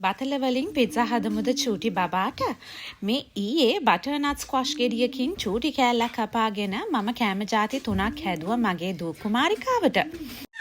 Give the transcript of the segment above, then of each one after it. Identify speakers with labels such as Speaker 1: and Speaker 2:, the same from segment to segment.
Speaker 1: බතල වලින් පිට්සා හදමුද චූටි බබාට මේ ඊයේ බටර්නට් ස්ක්වොෂ් ගෙඩියකින් චූටි කෑල්ලක් කපාගෙන මම කෑම ಜಾති 3ක් හැදුවා මගේ දූ කුමාරිකාවට.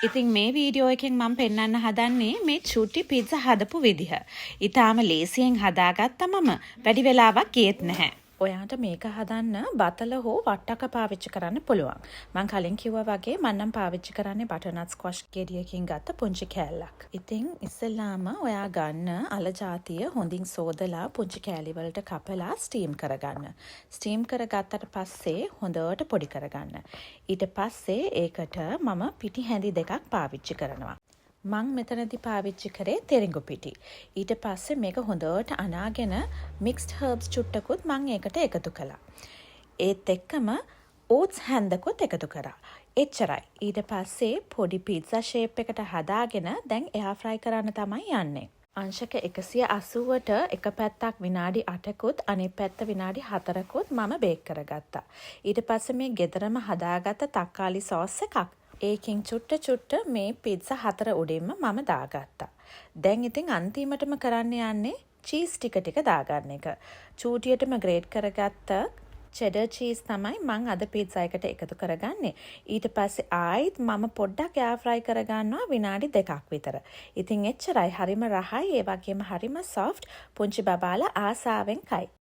Speaker 1: ඉතින් මේ වීඩියෝ එකෙන් මම පෙන්වන්න හදන්නේ මේ චූටි පිට්සා හදපු විදිහ. ඊටාම ලේසියෙන් හදාගත්තා මම. වැඩි වෙලාවක් ගියෙත් නැහැ. ඔයාට මේක හදන්න බතල හෝ වට්ටක පාවිච්චි කරන්න පුළුවන්. මං කලින් කිව්වා වගේ මම නම් පාවිච්චි කරන්නේ බටර්නට් ස්ක්වොෂ් ගෙඩියකින් ගත්ත පුංචි කෑල්ලක්. ඉතින් ඉස්සෙල්ලාම ඔයා ගන්න අල ජාතිය හොඳින් සෝදලා පුංචි කෑලි වලට කපලා ස්ටීම් කරගන්න. ස්ටීම් කරගත්තට පස්සේ හොඳට පොඩි කරගන්න. ඊට පස්සේ ඒකට මම පිටි හැඳි දෙකක් පාවිච්චි කරනවා. මං මෙතනදි පාවිච්චි කරේ තෙරිඟු පිටි. ඊට පස්සේ මේක හොඳට අනාගෙන මික්ස්ඩ් හර්බ්ස් චුට්ටකුත් මං ඒකට එකතු කළා. ඒත් එක්කම ඕට්ස් හැන්දකුත් එකතු කරා. එච්චරයි. ඊට පස්සේ පොඩි පීට්සා ෂේප් එකට හදාගෙන දැන් එයා ෆ්‍රයි කරන්න තමයි යන්නේ. අංශක 180ට එක පැත්තක් විනාඩි 8කුත් අනිත් පැත්ත විනාඩි 4කුත් මම බේක් කරගත්තා. ඊට පස්සේ මේ ගෙදරම හදාගත්ත තක්කාලි සෝස් එකක් ඒකෙන් චුට්ට මේ පිට්සා 4 උඩින්ම මම දාගත්තා. දැන් ඉතින් අන්තිමටම කරන්න යන්නේ චීස් ටික දාගන්න එක. චූටියටම ග්‍රේට් කරගත්ත චෙඩර් චීස් තමයි මං අද පිට්සා එකට එකතු කරගන්නේ. ඊට පස්සේ ආයිත් මම පොඩ්ඩක් එයා ෆ්‍රයි කරගන්නවා විනාඩි 2ක් විතර. ඉතින් එච්චරයි. හරිම රහයි ඒ වගේම හරිම සොෆ්ට්. පුංචි බබාලා ආසාවෙන් කයි.